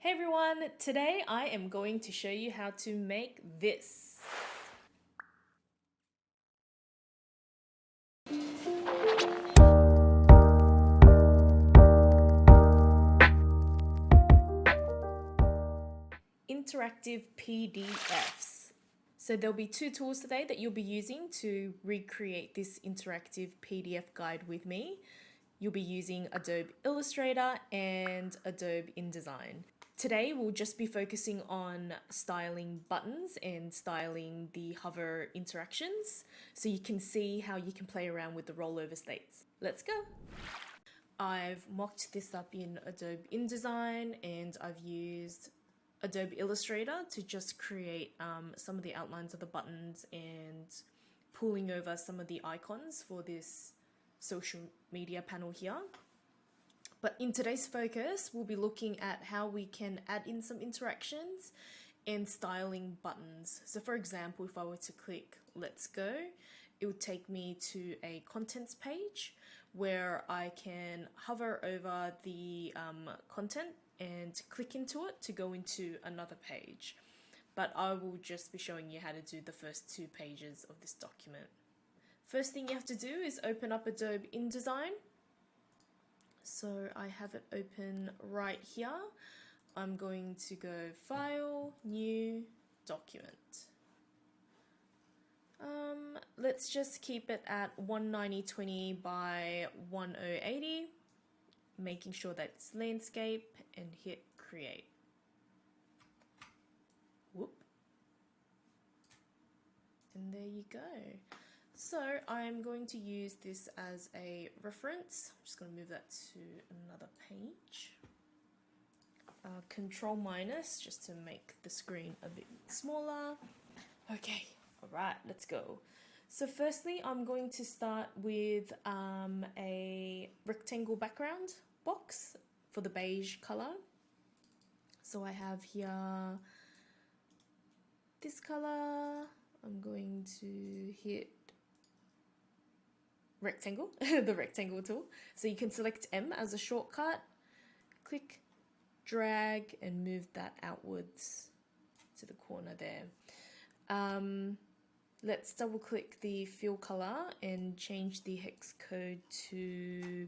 Hey everyone, today I am going to show you how to make this. Interactive PDFs. So there'll be two tools today that you'll be using to recreate this interactive PDF guide with me. You'll be using Adobe Illustrator and Adobe InDesign. Today we'll just be focusing on styling buttons and styling the hover interactions so you can see how you can play around with the rollover states. Let's go! I've mocked this up in Adobe InDesign and I've used Adobe Illustrator to just create some of the outlines of the buttons and pulling over some of the icons for this social media panel here. But in today's focus, we'll be looking at how we can add in some interactions and styling buttons. So for example, if I were to click Let's Go, it would take me to a contents page where I can hover over the content and click into it to go into another page. But I will just be showing you how to do the first two pages of this document. First thing you have to do is open up Adobe InDesign. So I have it open right here. I'm going to go File, New, Document. Let's just keep it at 190/20 by 1080, making sure that it's landscape, and hit Create. Whoop. And there you go. So I'm going to use this as a reference. I'm just going to move that to another page. Control minus just to make the screen a bit smaller. Okay, all right, let's go. So firstly, I'm going to start with a rectangle background box for the beige color. So I have here this color. I'm going to hit rectangle, the rectangle tool. So you can select M as a shortcut, click, drag, and move that outwards to the corner there. Let's double click the fill color and change the hex code to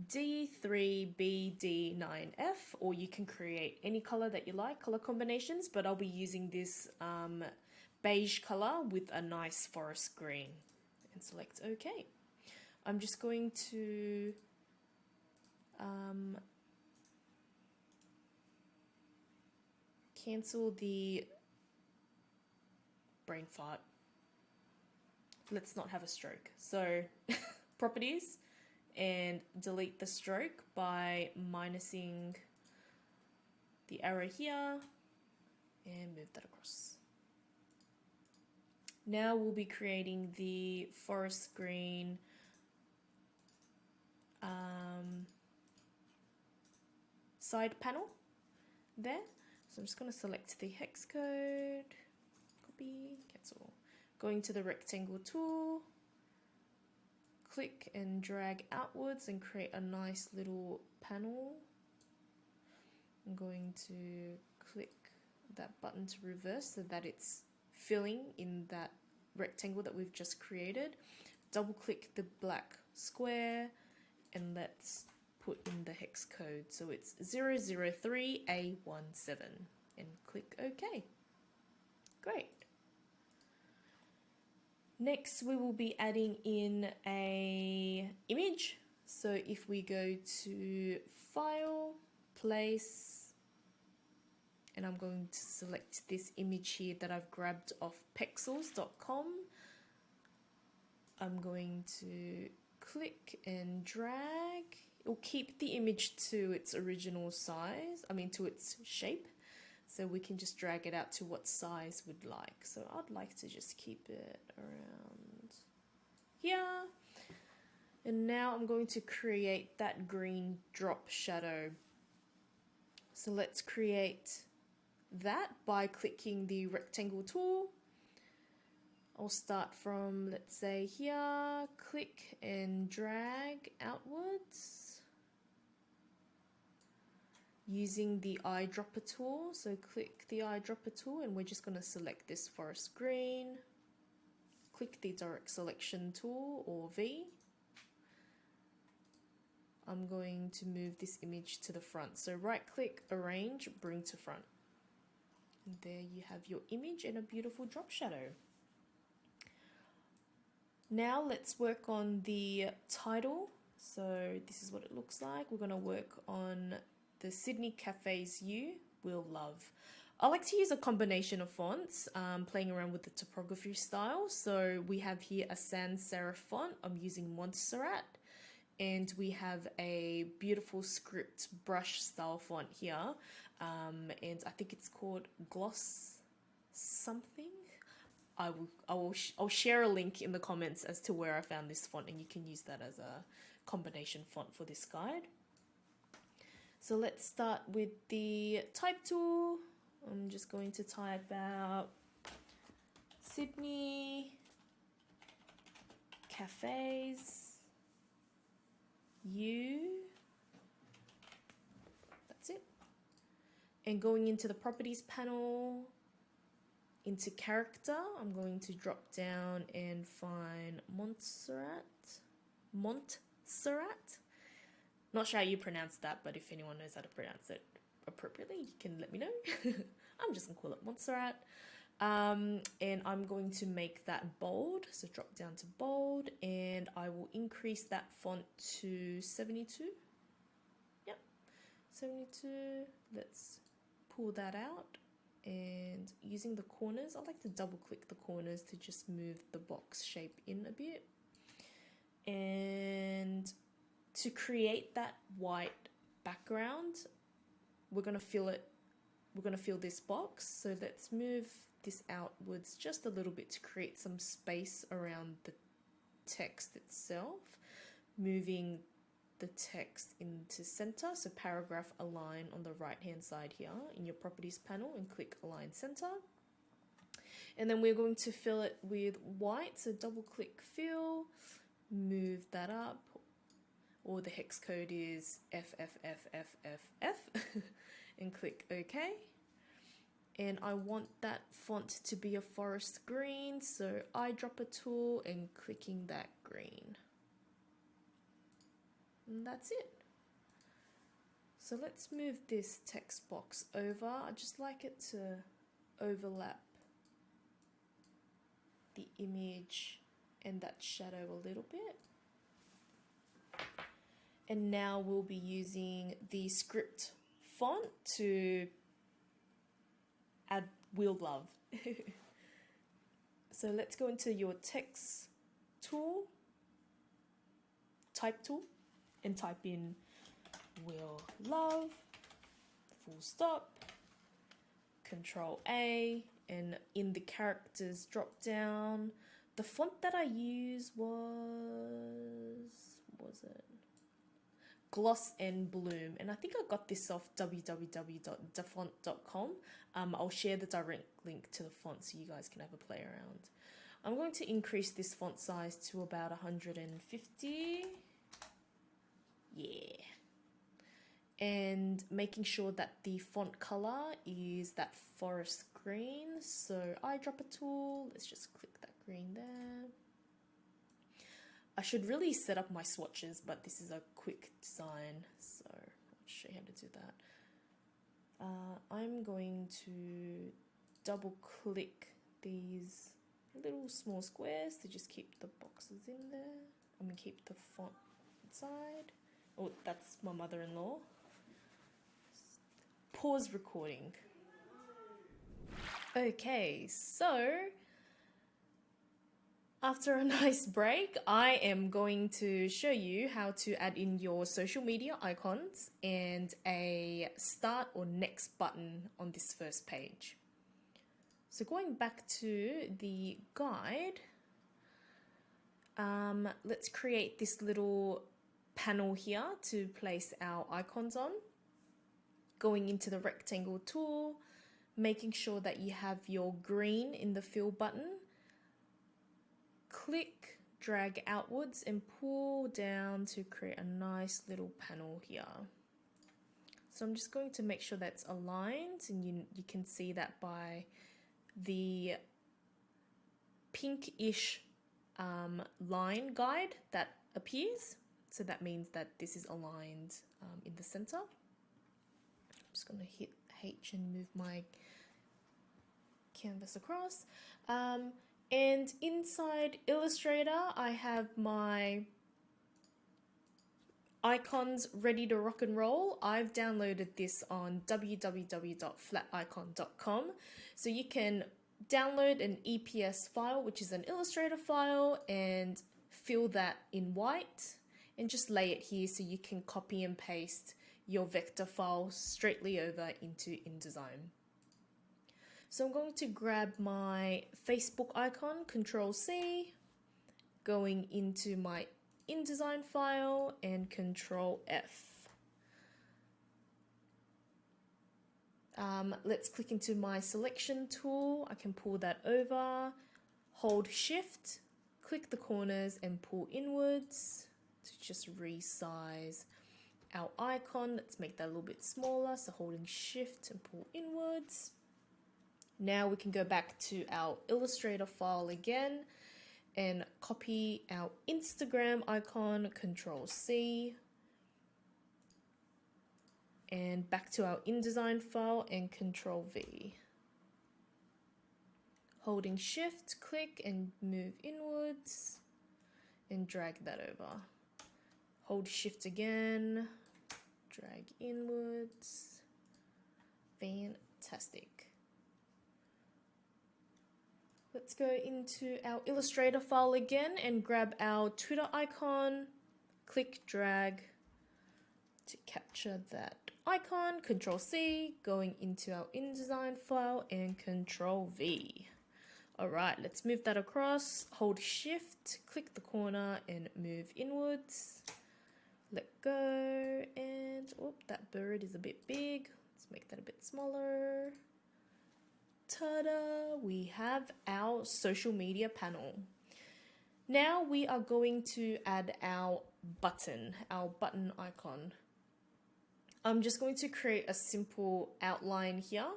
D3BD9F, or you can create any color that you like, color combinations, but I'll be using this beige color with a nice forest green, and select OK. I'm just going to cancel the brain fart. Let's not have a stroke. So properties, and delete the stroke by minusing the arrow here and move that across. Now we'll be creating the forest green side panel there. So I'm just going to select the hex code, copy, cancel. Going to the rectangle tool, click and drag outwards and create a nice little panel. I'm going to click that button to reverse so that it's filling in that rectangle that we've just created. Double click the black square and let's put in the hex code. So it's 003A17 and click OK. Great. Next, we will be adding in a image. So if we go to File, Place, and I'm going to select this image here that I've grabbed off pexels.com. I'm going to click and drag. It will keep the image to its original size, to its shape. So we can just drag it out to what size we'd like. So I'd like to just keep it around here. And now I'm going to create that green drop shadow. So let's create that by clicking the rectangle tool. I'll start from, let's say here, click and drag outwards. using the eyedropper tool. So click the eyedropper tool and we're just going to select this forest green. Click the direct selection tool or V. I'm going to move this image to the front. So right click, arrange, bring to front. And there you have your image and a beautiful drop shadow. Now let's work on the title. So this is what it looks like. We're going to work on the Sydney Cafes You Will Love. I like to use a combination of fonts, playing around with the typography style. So we have here a sans serif font. I'm using Montserrat. And we have a beautiful script brush style font here. And I think it's called Gloss something. I'll share a link in the comments as to where I found this font, and you can use that as a combination font for this guide. So let's start with the type tool. I'm just going to type out Sydney Cafes U. That's it. And going into the properties panel, into character, I'm going to drop down and find Montserrat. Not sure how you pronounce that, but if anyone knows how to pronounce it appropriately, you can let me know. I'm just gonna call it Montserrat. And I'm going to make that bold. So drop down to bold, and I will increase that font to 72. Yep, 72. Let's pull that out. And using the corners, I like to double click the corners to just move the box shape in a bit. And to create that white background, we're going to fill this box. So let's move this outwards just a little bit to create some space around the text itself, moving the text into center. So paragraph align on the right hand side here in your properties panel, and click align center. And then we're going to fill it with white. So double click fill, move that up, or the hex code is FFFFFF and click OK. And I want that font to be a forest green, so eyedropper tool and clicking that green. And that's it. So let's move this text box over. I just like it to overlap the image and that shadow a little bit. And now we'll be using the script font to add will love. So let's go into your text tool, type tool, and type in will love, full stop, Control A, and in the characters drop down, the font that I use was it? Gloss and Bloom, and I think I got this off www.dafont.com. I'll share the direct link to the font so you guys can have a play around. I'm going to increase this font size to about 150. Yeah. And making sure that the font color is that forest green. So eyedropper tool, let's just click that green there. I should really set up my swatches, but this is a quick design, so I'll show you how to do that. I'm going to double click these little small squares to just keep the boxes in there. I'm gonna keep the font inside. Oh, that's my mother-in-law. Pause recording. Okay, so after a nice break, I am going to show you how to add in your social media icons and a start or next button on this first page. So going back to the guide, let's create this little panel here to place our icons on. Going into the rectangle tool, making sure that you have your green in the fill button. Click, drag outwards and pull down to create a nice little panel here. So I'm just going to make sure that's aligned, and you can see that by the pinkish line guide that appears. So that means that this is aligned in the center. I'm just going to hit H and move my canvas across. And inside Illustrator, I have my icons ready to rock and roll. I've downloaded this on www.flaticon.com. So you can download an EPS file, which is an Illustrator file, and fill that in white and just lay it here so you can copy and paste your vector file straightly over into InDesign. So I'm going to grab my Facebook icon, Control C, going into my InDesign file and Control F. Let's click into my selection tool. I can pull that over, hold Shift, click the corners and pull inwards to just resize our icon. Let's make that a little bit smaller. So holding Shift and pull inwards. Now we can go back to our Illustrator file again and copy our Instagram icon, Control C, and back to our InDesign file and Control V. Holding Shift, click and move inwards and drag that over. Hold Shift again, drag inwards. Fantastic. Let's go into our Illustrator file again and grab our Twitter icon, click, drag to capture that icon, Control C, going into our InDesign file and Control V. All right, let's move that across, hold Shift, click the corner and move inwards. Let go, and oh, that bird is a bit big. Let's make that a bit smaller. Ta-da! We have our social media panel. Now we are going to add our button icon. I'm just going to create a simple outline here,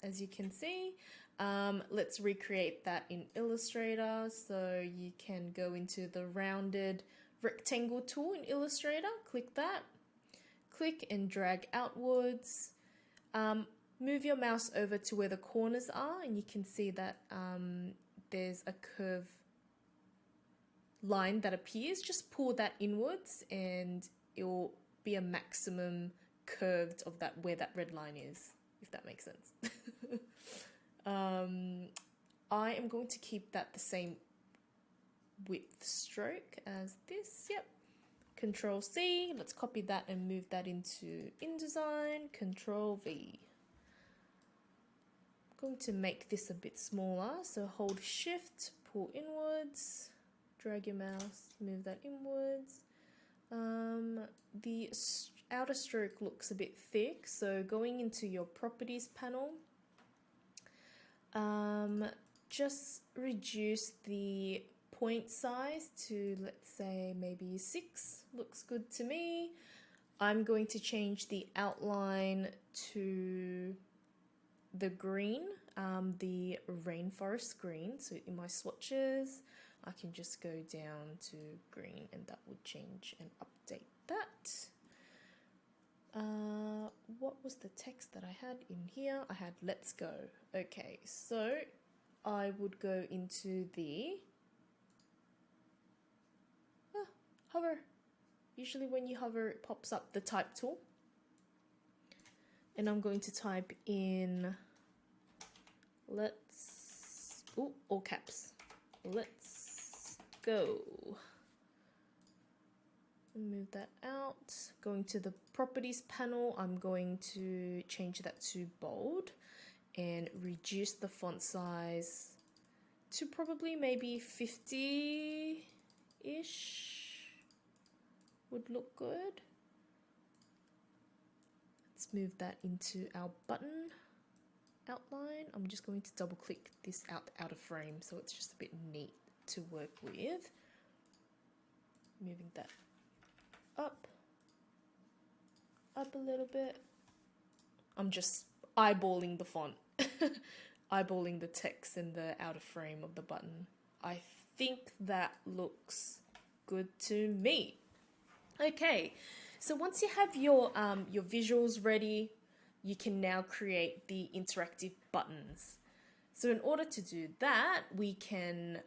as you can see. Let's recreate that in Illustrator. So you can go into the rounded rectangle tool in Illustrator, click that, click and drag outwards. Move your mouse over to where the corners are and you can see that there's a curve line that appears. Just pull that inwards and it will be a maximum curved of that where that red line is, if that makes sense. I am going to keep that the same width stroke as this. Yep. Control C, let's copy that and move that into InDesign. Control V. I'm going to make this a bit smaller, so hold Shift, pull inwards, drag your mouse, move that inwards. The outer stroke looks a bit thick, so going into your properties panel, just reduce the point size to, let's say, maybe 6. Looks good to me. I'm going to change the outline to the green, the rainforest green. So in my swatches, I can just go down to green and that would change and update that. What was the text that I had in here? I had let's go. Okay, so I would go into the hover. Usually when you hover, it pops up the type tool. And I'm going to type in let's, all caps, let's go. Move that out. Going to the properties panel, I'm going to change that to bold and reduce the font size to probably maybe 50-ish would look good. Let's move that into our button outline. I'm just going to double click this out of frame so it's just a bit neat to work with. Moving that up a little bit, I'm just eyeballing the font, eyeballing the text and the outer frame of the button. I think that looks good to me. Okay, so once you have your visuals ready, you can now create the interactive buttons. So in order to do that, we can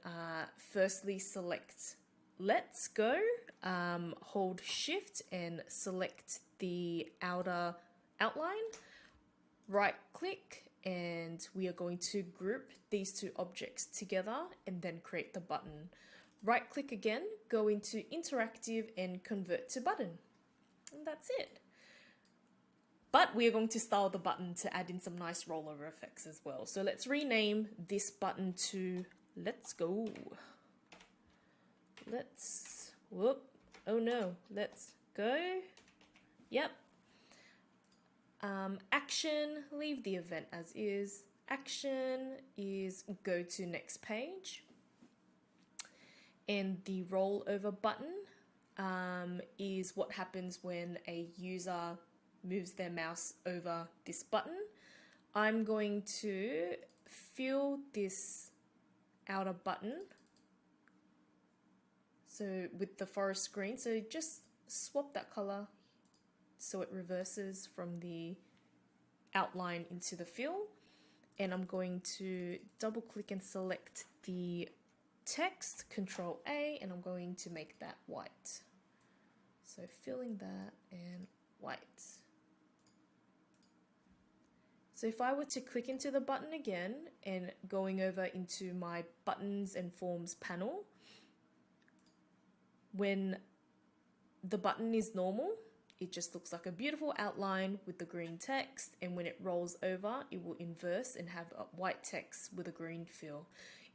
firstly select Let's Go, hold Shift and select the outer outline, right click, and we are going to group these two objects together and then create the button. Right click again, go into interactive and convert to button. And that's it. But we are going to style the button to add in some nice rollover effects as well. So let's rename this button to Let's Go. Let's go. Yep. Action, leave the event as is. Action is go to next page. And the rollover button is what happens when a user moves their mouse over this button. I'm going to fill this outer button so with the forest green, so just swap that color so it reverses from the outline into the fill, and I'm going to double click and select the text, Control A, and I'm going to make that white. So filling that and white. So if I were to click into the button again and going over into my buttons and forms panel, when the button is normal, it just looks like a beautiful outline with the green text, and when it rolls over, it will inverse and have a white text with a green fill.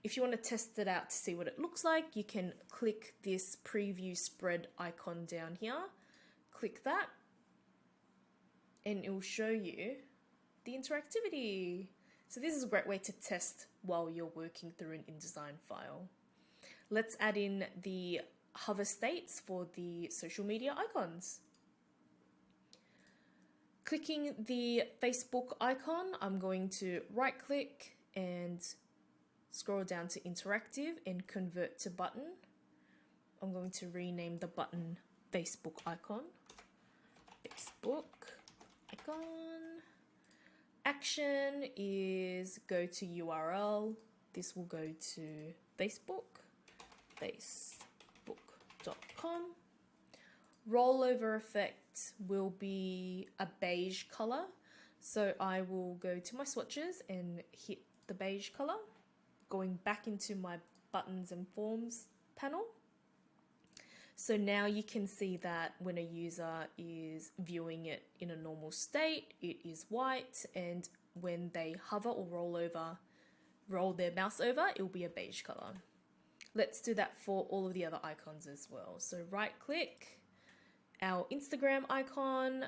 If you want to test it out to see what it looks like, you can click this preview spread icon down here, click that, and it will show you the interactivity. So this is a great way to test while you're working through an InDesign file. Let's add in the hover states for the social media icons. Clicking the Facebook icon, I'm going to right click and scroll down to interactive and convert to button. I'm going to rename the button Facebook icon. Facebook icon. Action is go to URL. This will go to Facebook, facebook.com. Rollover effect will be a beige color. So I will go to my swatches and hit the beige color, going back into my buttons and forms panel. So now you can see that when a user is viewing it in a normal state, it is white, and when they hover or roll their mouse over, it will be a beige color. Let's do that for all of the other icons as well. So right click, our Instagram icon,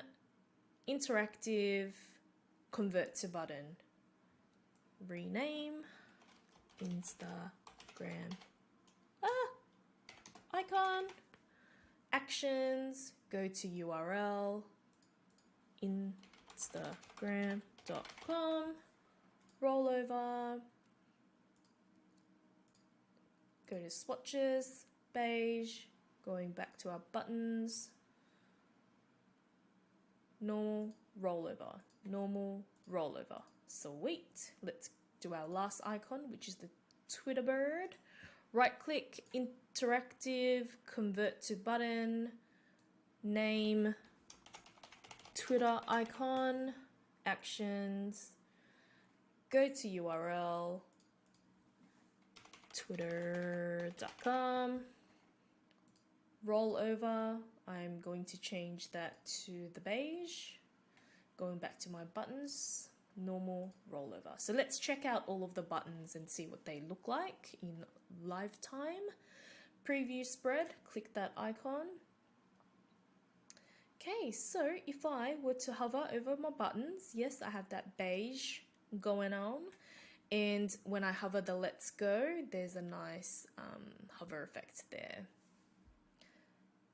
interactive, convert to button. Rename, Instagram icon. Actions, go to URL, instagram.com, rollover, go to swatches, beige, going back to our buttons, normal, rollover, normal, rollover. Sweet. Let's do our last icon, which is the Twitter bird. Right click, interactive, convert to button, name, Twitter icon, actions, go to URL, twitter.com, rollover, I'm going to change that to the beige, going back to my buttons, normal, rollover. So let's check out all of the buttons and see what they look like in live time. Preview spread, click that icon. Okay, so if I were to hover over my buttons, yes, I have that beige going on. And when I hover the let's go, there's a nice hover effect there.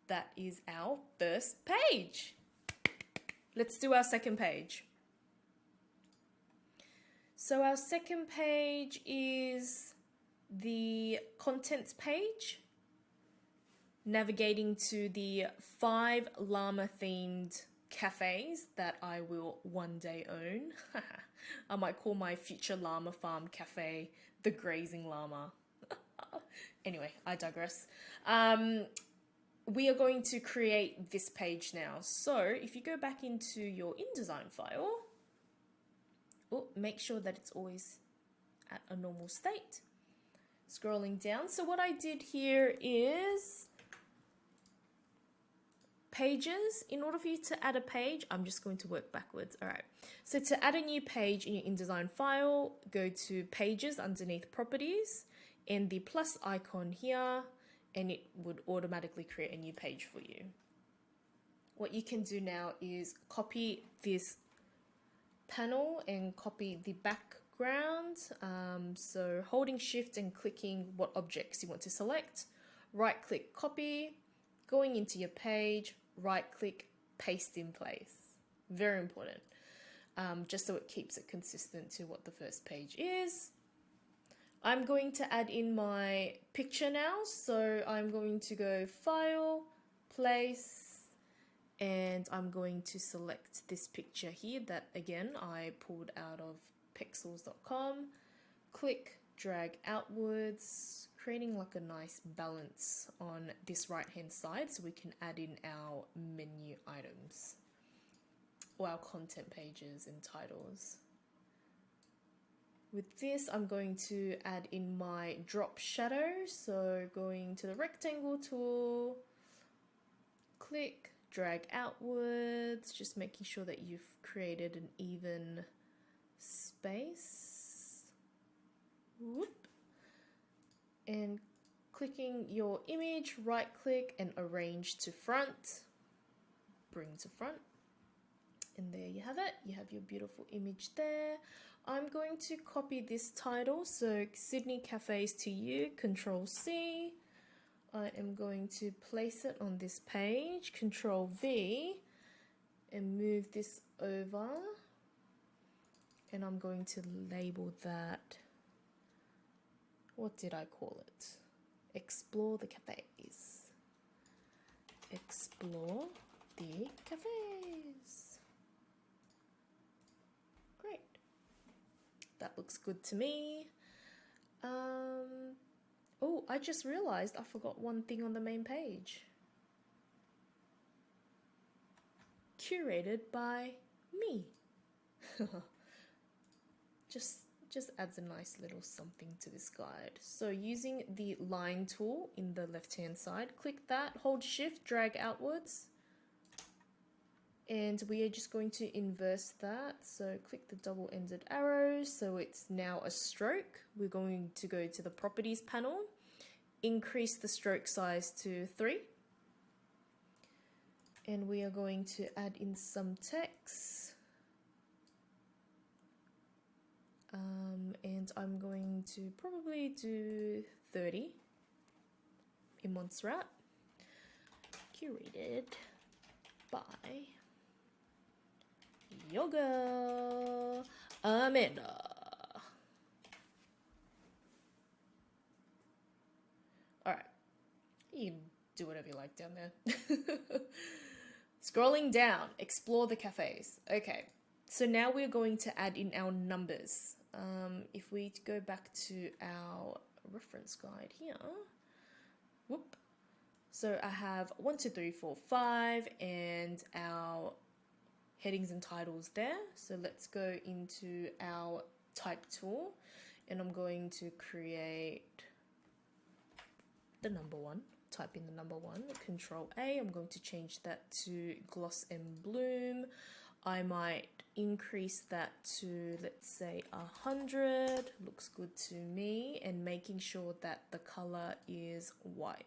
That is our first page. Let's do our second page. So our second page is the contents page, navigating to the 5 llama themed cafes that I will one day own. I might call my future llama farm cafe the Grazing Llama. Anyway, I digress. We are going to create this page now. So if you go back into your InDesign file, make sure that it's always at a normal state. Scrolling down. So what I did here is pages. In order for you to add a page, I'm just going to work backwards. All right. So to add a new page in your InDesign file, go to Pages underneath Properties and the plus icon here, and it would automatically create a new page for you. What you can do now is copy this panel and copy the background. So holding Shift and clicking what objects you want to select, right click copy, going into your page, right click paste in place. Very important, just so it keeps it consistent to what the first page is. I'm going to add in my picture now, so I'm going to go File, Place, and I'm going to select this picture here that again I pulled out of pexels.com. Click, drag outwards, creating like a nice balance on this right hand side so we can add in our menu items or our content pages and titles. With this, I'm going to add in my drop shadow. So going to the rectangle tool, click, drag outwards, just making sure that you've created an even space. Whoop. And clicking your image, right click and arrange to front, bring to front. And there you have it. You have your beautiful image there. I'm going to copy this title. So Sydney Cafes to You, Control C. I am going to place it on this page, Control V, and move this over. And I'm going to label that, what did I call it? Explore the cafes. Explore the cafes. Great. That looks good to me. Oh, I just realized I forgot one thing on the main page. Curated by me. Just adds a nice little something to this guide. So using the line tool in the left hand side, click that, hold Shift, drag outwards. And we are just going to inverse that. So click the double-ended arrow. So it's now a stroke. We're going to go to the Properties panel, increase the stroke size to 3. And we are going to add in some text. And I'm going to probably do 30 in Montserrat. Curated by Yoga Amanda. All right, you can do whatever you like down there. Scrolling down, explore the cafes. Okay, so now we're going to add in our numbers. If we go back to our reference guide here, whoop. So I have 1, 2, 3, 4, 5, and our headings and titles there. So let's go into our type tool, and I'm going to create the number 1. Type in the number 1, Control A. I'm going to change that to gloss and bloom. I might increase that to, let's say, 100. Looks good to me, and making sure that the color is white.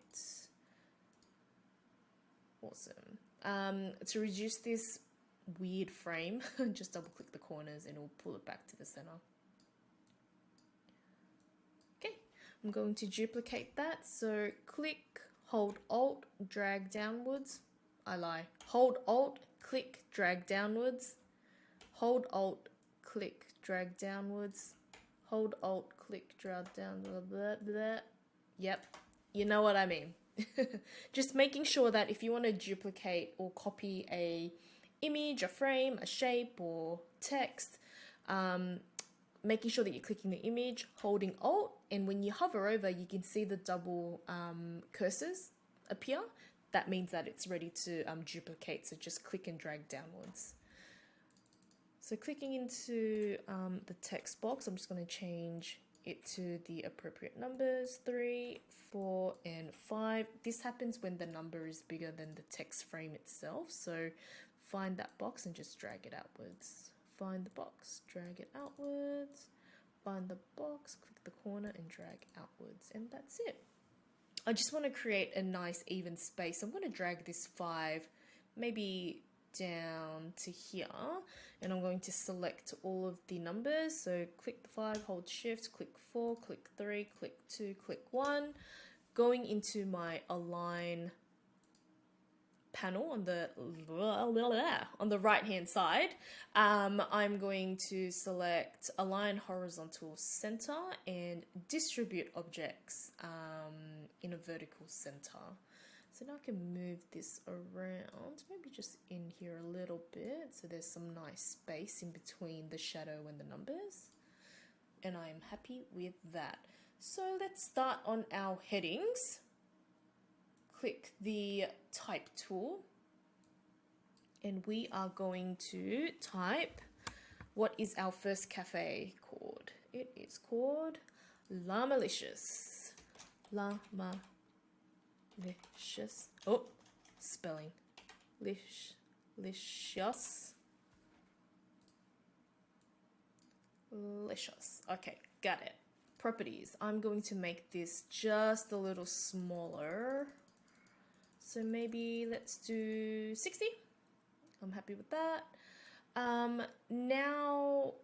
Awesome. To reduce this weird frame, just double click the corners and it'll pull it back to the center. Okay, I'm going to duplicate that. So click, hold Alt, drag downwards. I lie. Hold Alt, click, drag downwards. Hold Alt, click, drag downwards, hold Alt, click, drag down, blah, blah, blah. Yep, you know what I mean. Just making sure that if you want to duplicate or copy a image, a frame, a shape, or text, making sure that you're clicking the image, holding Alt, and when you hover over, you can see the double cursors appear. That means that it's ready to duplicate, so just click and drag downwards. So clicking into the text box, I'm just going to change it to the appropriate numbers, 3, 4, and 5. This happens when the number is bigger than the text frame itself. So find that box and just drag it outwards. Find the box, drag it outwards. Find the box, click the corner and drag outwards. And that's it. I just want to create a nice even space. I'm going to drag this 5 maybe down to here, and I'm going to select all of the numbers. So click the 5, hold shift, click 4, click 3, click 2, click 1. Going into my align panel on the right hand side, I'm going to select align horizontal center and distribute objects in a vertical center. So now I can move this around, maybe just in here a little bit, so there's some nice space in between the shadow and the numbers, and I am happy with that. So let's start on our headings. Click the type tool, and we are going to type, what is our first cafe called? It is called La Malicious. La Malicious. Oh, spelling. Licious. Licious. Okay, got it. Properties. I'm going to make this just a little smaller. So maybe let's do 60. I'm happy with that. Now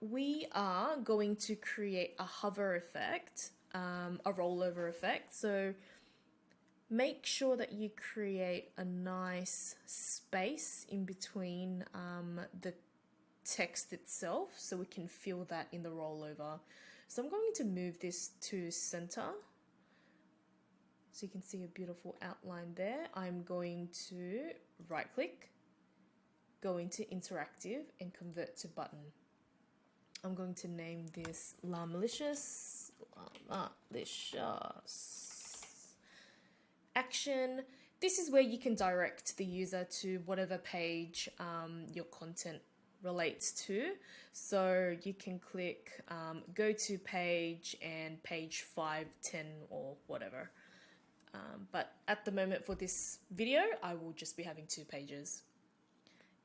we are going to create a hover effect, a rollover effect. So make sure that you create a nice space in between the text itself so we can feel that in the rollover. So I'm going to move this to center. So you can see a beautiful outline there. I'm going to right click, go into interactive and convert to button. I'm going to name this La Malicious. La Malicious. Action. This is where you can direct the user to whatever page your content relates to. So you can click go to page and page 5, 10 or whatever. But at the moment for this video, I will just be having 2 pages.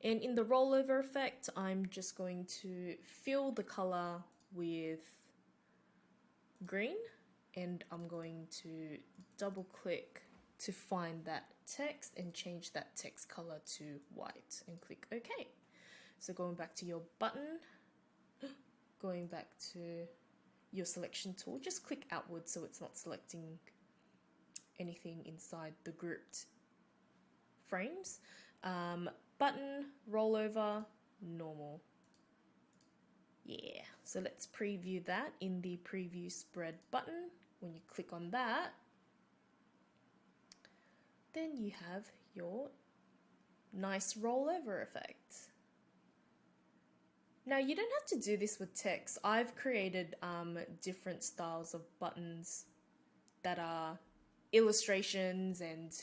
And in the rollover effect, I'm just going to fill the color with green, and I'm going to double click to find that text and change that text color to white and click OK. So going back to your button, going back to your selection tool, just click outwards so it's not selecting anything inside the grouped frames. Button, rollover, normal. Yeah, so let's preview that in the preview spread button. When you click on that, then you have your nice rollover effect. Now you don't have to do this with text. I've created different styles of buttons that are illustrations and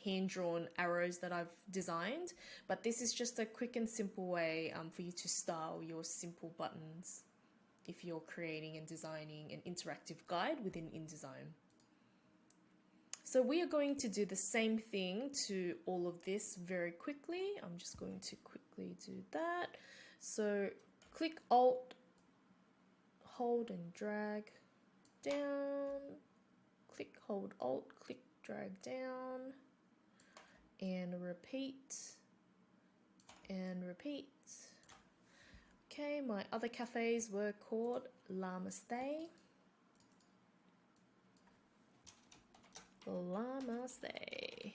hand-drawn arrows that I've designed, but this is just a quick and simple way for you to style your simple buttons if you're creating and designing an interactive guide within InDesign. So we are going to do the same thing to all of this very quickly. I'm just going to quickly do that. So click Alt, hold and drag down. Click, hold Alt, click, drag down, and repeat, and repeat. Okay, my other cafes were called Namaste. Namaste.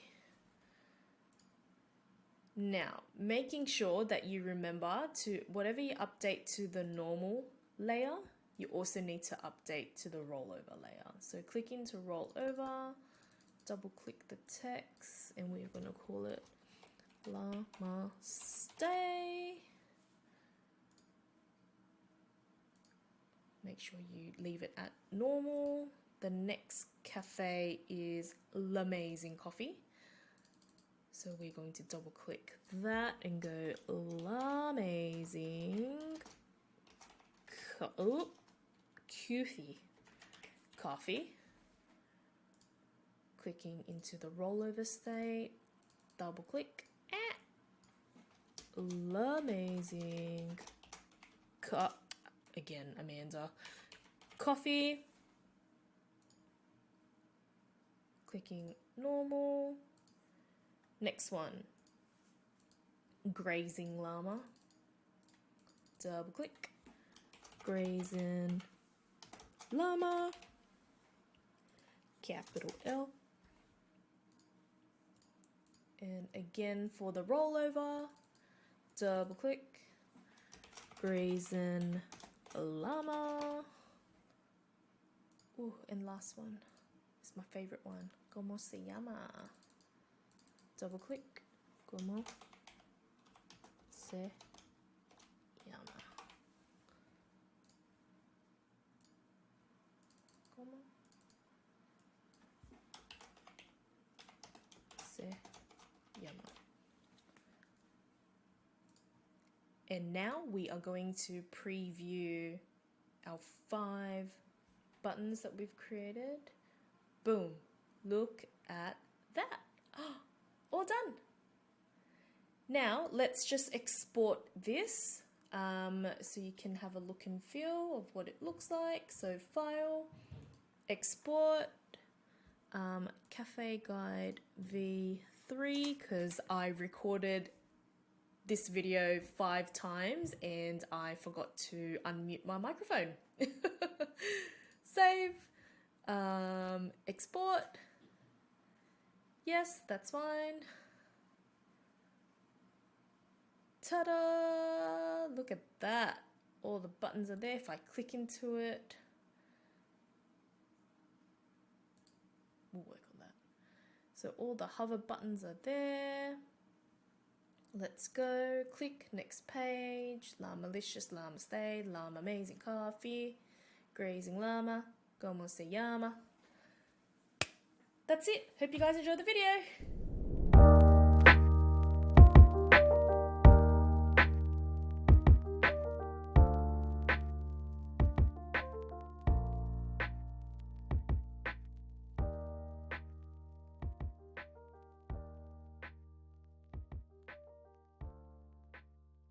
Now, making sure that you remember to, whatever you update to the normal layer, you also need to update to the rollover layer. So click into rollover, double click the text, and we're going to call it Namaste. Make sure you leave it at normal. The next cafe is L'Amazing Coffee. So we're going to double click that and go L'Amazing Coffee. Clicking into the rollover state, double click, L'Amazing again, Amanda, coffee, clicking normal. Next one, Grazing Llama, double click, Grazing Llama, capital L. And again for the rollover, double click, Grazing Llama. Ooh, and last one is my favorite one, Como se llama? Double click, Como se llama? Como se llama? And now we are going to preview our 5 buttons that we've created. Boom, look at that. All done. Now let's just export this so you can have a look and feel of what it looks like. So file, export, Cafe Guide V3, because I recorded this video 5 times and I forgot to unmute my microphone. Save, export. Yes, that's fine. Ta-da! Look at that. All the buttons are there. If I click into it, we'll work on that. So all the hover buttons are there. Let's go. Click next page. Llama-licious, Llama stay, Llama amazing coffee, Grazing Llama, Como se llama? That's it. Hope you guys enjoyed the video.